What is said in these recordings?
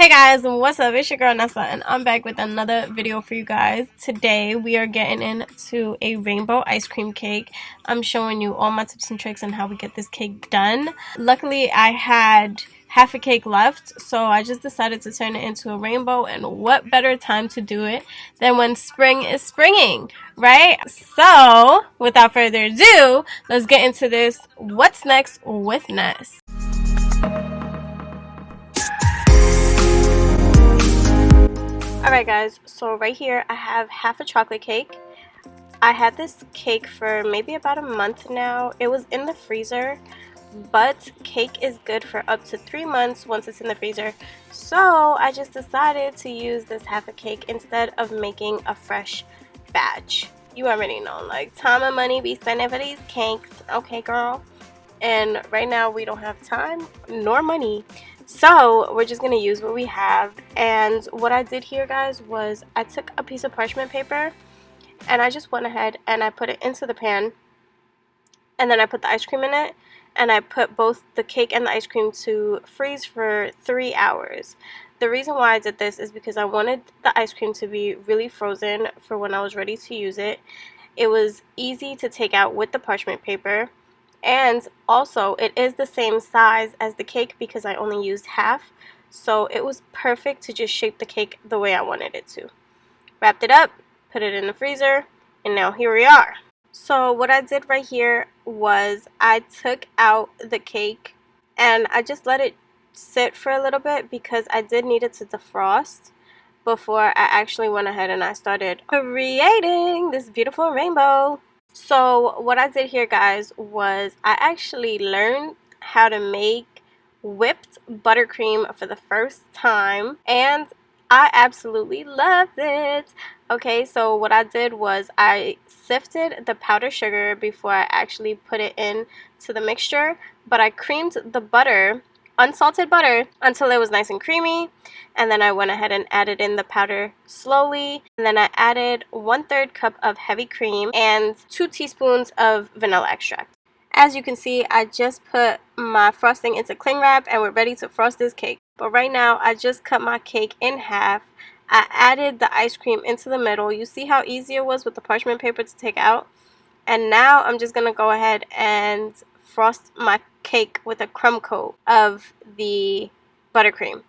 Hey guys, what's up? It's your girl Nessa and I'm back with another video for you guys. Today we are getting into a rainbow ice cream cake. I'm showing you all my tips and tricks on how we get this cake done. Luckily I had half a cake left, so I just decided to turn it into a rainbow, and what better time to do it than when spring is springing, right? So without further ado, let's get into this what's next with Ness. Alright guys, so right here I have half a chocolate cake. I had this cake for maybe about a month now. It was in the freezer, but cake is good for up to 3 months once it's in the freezer. So I just decided to use this half a cake instead of making a fresh batch. You already know, like, time and money be spending for these cakes, okay girl? And right now we don't have time nor money. So we're just going to use what we have. And what I did here, guys, was I took a piece of parchment paper and I just went ahead and I put it into the pan. And then I put the ice cream in it. And I put both the cake and the ice cream to freeze for 3 hours. The reason why I did this is because I wanted the ice cream to be really frozen for when I was ready to use it. It was easy to take out with the parchment paper. And also, it is the same size as the cake because I only used half. So it was perfect to just shape the cake the way I wanted it to. Wrapped it up, put it in the freezer, and now here we are. So what I did right here was I took out the cake and I just let it sit for a little bit because I did need it to defrost before I actually went ahead and I started creating this beautiful rainbow. So what I did here, guys, was I actually learned how to make whipped buttercream for the first time, and I absolutely loved it. Okay, so what I did was I sifted the powdered sugar before I actually put it in to the mixture, but I creamed the butter, unsalted butter, until it was nice and creamy. And then I went ahead and added in the powder slowly. And then I added 1/3 cup of heavy cream and 2 teaspoons of vanilla extract. As you can see, I just put my frosting into cling wrap and we're ready to frost this cake. But right now, I just cut my cake in half. I added the ice cream into the middle. You see how easy it was with the parchment paper to take out? And now I'm just going to go ahead and frost my cake with a crumb coat of the buttercream.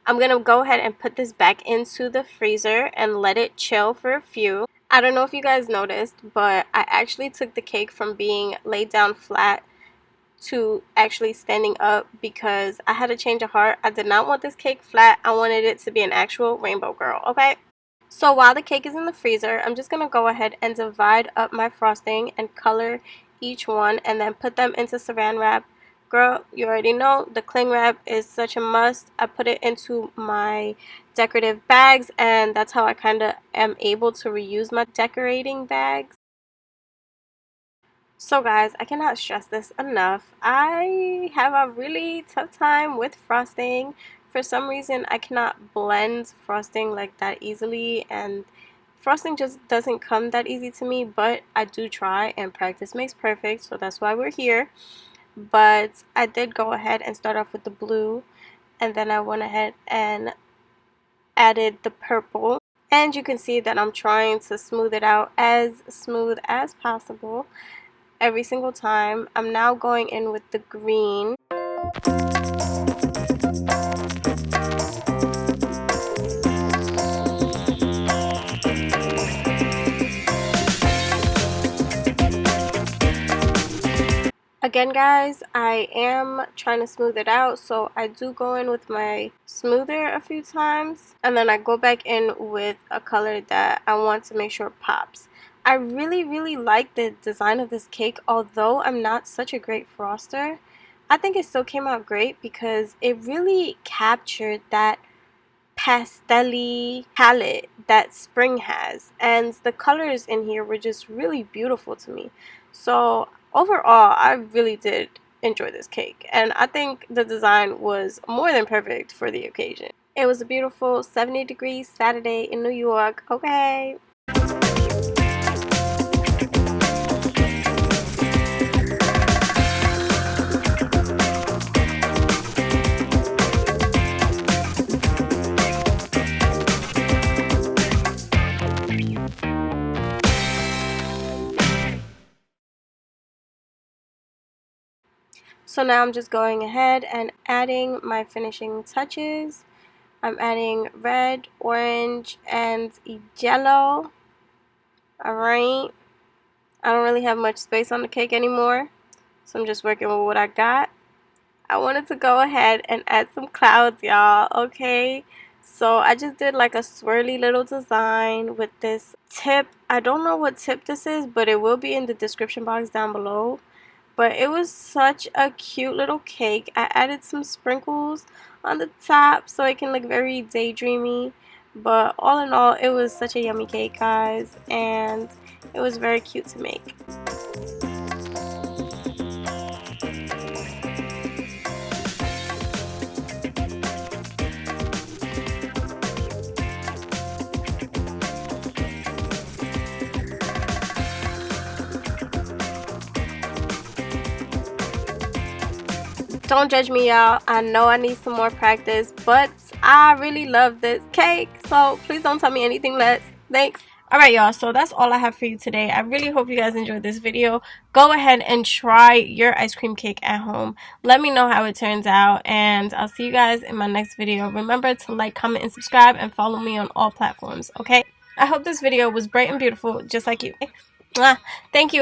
I'm going to go ahead and put this back into the freezer and let it chill for a few. I don't know if you guys noticed, but I actually took the cake from being laid down flat to actually standing up because I had a change of heart. I did not want this cake flat. I wanted it to be an actual rainbow girl, okay? So while the cake is in the freezer, I'm just going to go ahead and divide up my frosting and color each one and then put them into saran wrap. Girl, you already know the cling wrap is such a must. I put it into my decorative bags, and that's how I kind of am able to reuse my decorating bags. So guys, I cannot stress this enough. I have a really tough time with frosting. For some reason, I cannot blend frosting like that easily, and frosting just doesn't come that easy to me, but I do try, and practice makes perfect, so that's why we're here. But I did go ahead and start off with the blue, and then I went ahead and added the purple. And you can see that I'm trying to smooth it out as smooth as possible every single time. I'm now going in with the green. Again, guys, I am trying to smooth it out, so I do go in with my smoother a few times, and then I go back in with a color that I want to make sure pops. I really like the design of this cake. Although I'm not such a great froster, I think it still came out great because it really captured that pastel-y palette that spring has, and the colors in here were just really beautiful to me. So overall, I really did enjoy this cake, and I think the design was more than perfect for the occasion. It was a beautiful 70-degree Saturday in New York, okay? So now I'm just going ahead and adding my finishing touches. I'm adding red, orange, and yellow. Alright. I don't really have much space on the cake anymore, so I'm just working with what I got. I wanted to go ahead and add some clouds, y'all, okay? So I just did like a swirly little design with this tip. I don't know what tip this is, but it will be in the description box down below. But it was such a cute little cake. I added some sprinkles on the top so it can look very daydreamy. But all in all, it was such a yummy cake, guys, and it was very cute to make. Don't judge me, y'all. I know I need some more practice, but I really love this cake, so please don't tell me anything less. Thanks. Alright, y'all, so that's all I have for you today. I really hope you guys enjoyed this video. Go ahead and try your ice cream cake at home. Let me know how it turns out, and I'll see you guys in my next video. Remember to like, comment, and subscribe, and follow me on all platforms, okay? I hope this video was bright and beautiful, just like you. Mwah. Thank you.